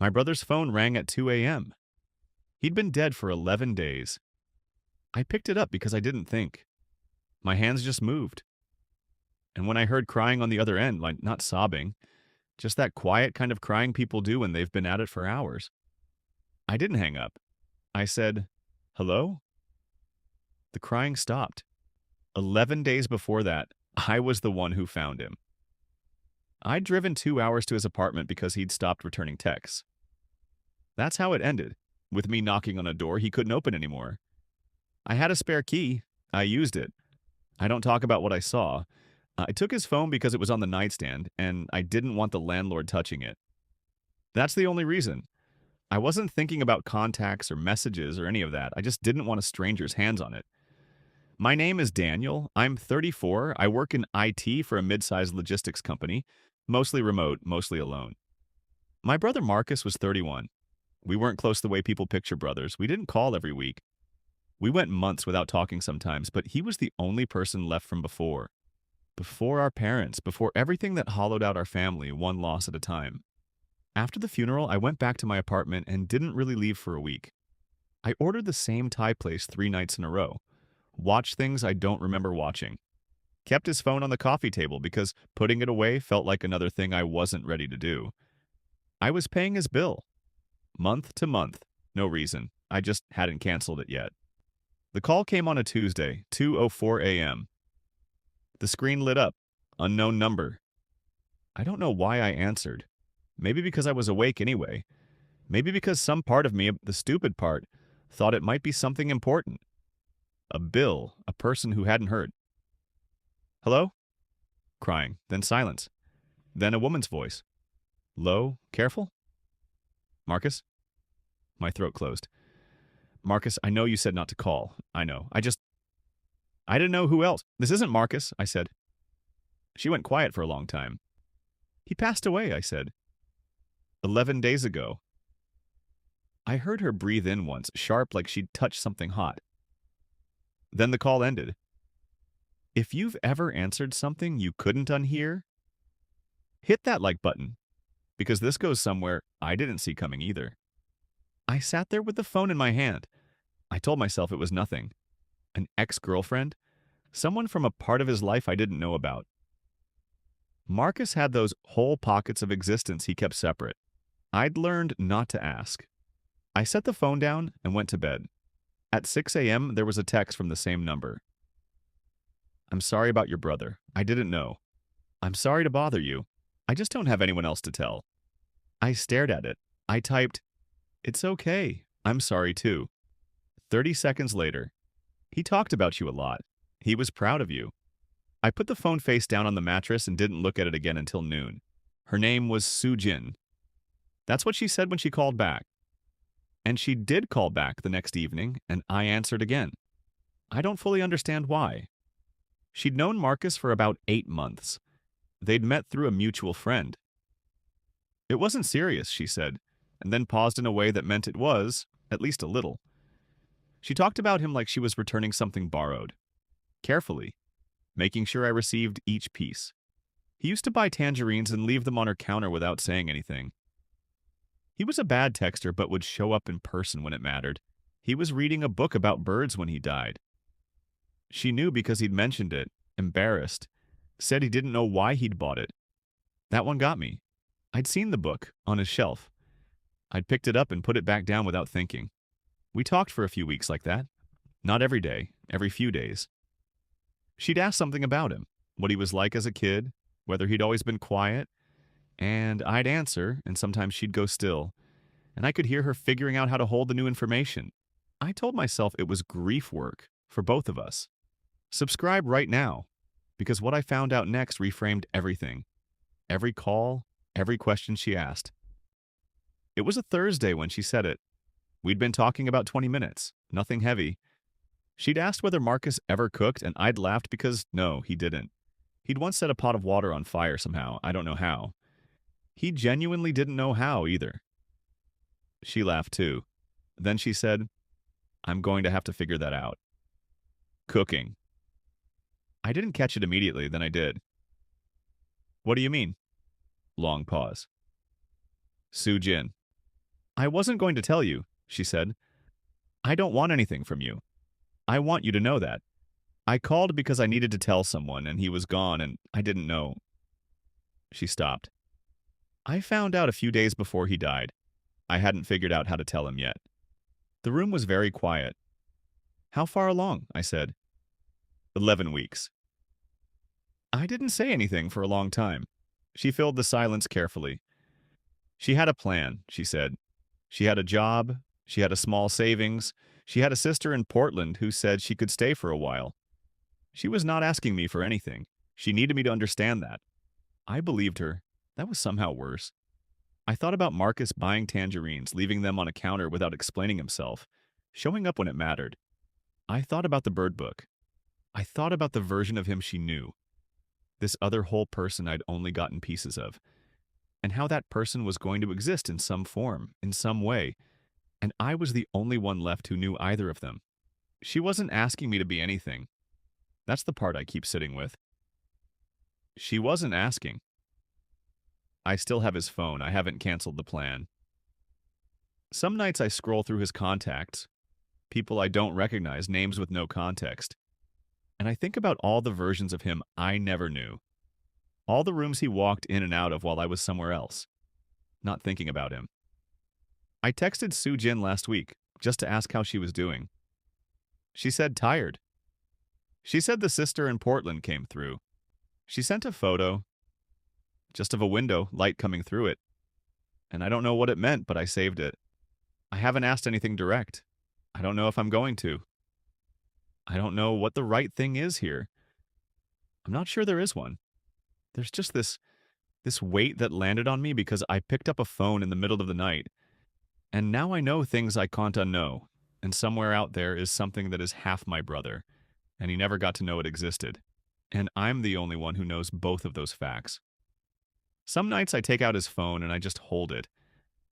My brother's phone rang at 2 a.m. He'd been dead for 11 days. I picked it up because I didn't think. My hands just moved. And when I heard crying on the other end, like not sobbing, just that quiet kind of crying people do when they've been at it for hours, I didn't hang up. I said, "Hello?" The crying stopped. 11 days before that, I was the one who found him. I'd driven 2 hours to his apartment because he'd stopped returning texts. That's how it ended, with me knocking on a door he couldn't open anymore. I had a spare key. I used it. I don't talk about what I saw. I took his phone because it was on the nightstand, and I didn't want the landlord touching it. That's the only reason. I wasn't thinking about contacts or messages or any of that. I just didn't want a stranger's hands on it. My name is Daniel. I'm 34. I work in IT for a mid-sized logistics company, mostly remote, mostly alone. My brother Marcus was 31. We weren't close the way people picture brothers. We didn't call every week. We went months without talking sometimes, but he was the only person left from before. Before our parents, before everything that hollowed out our family, one loss at a time. After the funeral, I went back to my apartment and didn't really leave for a week. I ordered the same Thai place 3 nights in a row. Watched things I don't remember watching. Kept his phone on the coffee table because putting it away felt like another thing I wasn't ready to do. I was paying his bill. Month to month. No reason. I just hadn't canceled it yet. The call came on a Tuesday, 2:04 a.m. The screen lit up. Unknown number. I don't know why I answered. Maybe because I was awake anyway. Maybe because some part of me, the stupid part, thought it might be something important. A bill, a person who hadn't heard. "Hello?" Crying, then silence. Then a woman's voice. Low, careful? "Marcus?" My throat closed. "Marcus, I know you said not to call. I know. I didn't know who else. This isn't Marcus," I said. She went quiet for a long time. "He passed away," I said. 11 days ago. I heard her breathe in once, sharp like she'd touched something hot. Then the call ended. If you've ever answered something you couldn't unhear, hit that like button, because this goes somewhere I didn't see coming either. I sat there with the phone in my hand. I told myself it was nothing. An ex-girlfriend? Someone from a part of his life I didn't know about. Marcus had those whole pockets of existence he kept separate. I'd learned not to ask. I set the phone down and went to bed. At 6 a.m., there was a text from the same number. "I'm sorry about your brother. I didn't know. I'm sorry to bother you. I just don't have anyone else to tell." I stared at it. I typed, "It's okay. I'm sorry too." 30 seconds later, "He talked about you a lot. He was proud of you." I put the phone face down on the mattress and didn't look at it again until noon. Her name was Soo Jin. That's what she said when she called back. And she did call back the next evening, and I answered again. I don't fully understand why. She'd known Marcus for about 8 months. They'd met through a mutual friend. "It wasn't serious," she said, and then paused in a way that meant it was, at least a little. She talked about him like she was returning something borrowed. Carefully, making sure I received each piece. He used to buy tangerines and leave them on her counter without saying anything. He was a bad texter but would show up in person when it mattered. He was reading a book about birds when he died. She knew because he'd mentioned it, embarrassed, said he didn't know why he'd bought it. That one got me. I'd seen the book, on his shelf. I'd picked it up and put it back down without thinking. We talked for a few weeks like that. Not every day, every few days. She'd ask something about him, what he was like as a kid, whether he'd always been quiet, and I'd answer, and sometimes she'd go still, and I could hear her figuring out how to hold the new information. I told myself it was grief work for both of us. Subscribe right now, because what I found out next reframed everything. Every call, every question she asked. It was a Thursday when she said it. We'd been talking about 20 minutes, nothing heavy. She'd asked whether Marcus ever cooked, and I'd laughed because no, he didn't. He'd once set a pot of water on fire somehow, I don't know how. He genuinely didn't know how either. She laughed too. Then she said, "I'm going to have to figure that out." Cooking. I didn't catch it immediately, then I did. "What do you mean?" Long pause. "Soo Jin." I wasn't going to tell you, she said. I don't want anything from you. I want you to know that. I called because I needed to tell someone, and he was gone, and I didn't know. She stopped. I found out a few days before he died. I hadn't figured out how to tell him yet. The room was very quiet. How far along? I said. 11 weeks. I didn't say anything for a long time. She filled the silence carefully. She had a plan, she said. She had a job. She had a small savings. She had a sister in Portland who said she could stay for a while. She was not asking me for anything. She needed me to understand that. I believed her. That was somehow worse. I thought about Marcus buying tangerines, leaving them on a counter without explaining himself, showing up when it mattered. I thought about the bird book. I thought about the version of him she knew, this other whole person I'd only gotten pieces of, and how that person was going to exist in some form, in some way, and I was the only one left who knew either of them. She wasn't asking me to be anything. That's the part I keep sitting with. She wasn't asking. I still have his phone. I haven't canceled the plan. Some nights I scroll through his contacts, people I don't recognize, names with no context, and I think about all the versions of him I never knew, all the rooms he walked in and out of while I was somewhere else, not thinking about him. I texted Soo Jin last week just to ask how she was doing. She said tired. She said the sister in Portland came through. She sent a photo, just of a window, light coming through it. And I don't know what it meant, but I saved it. I haven't asked anything direct. I don't know if I'm going to. I don't know what the right thing is here. I'm not sure there is one. There's just this weight that landed on me because I picked up a phone in the middle of the night. And now I know things I can't unknow. And somewhere out there is something that is half my brother. And he never got to know it existed. And I'm the only one who knows both of those facts. Some nights I take out his phone and I just hold it.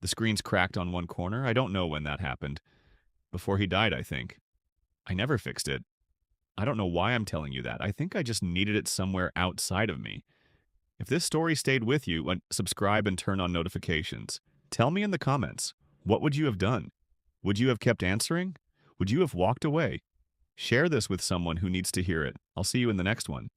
The screen's cracked on one corner. I don't know when that happened. Before he died, I think. I never fixed it. I don't know why I'm telling you that. I think I just needed it somewhere outside of me. If this story stayed with you, subscribe and turn on notifications. Tell me in the comments, what would you have done? Would you have kept answering? Would you have walked away? Share this with someone who needs to hear it. I'll see you in the next one.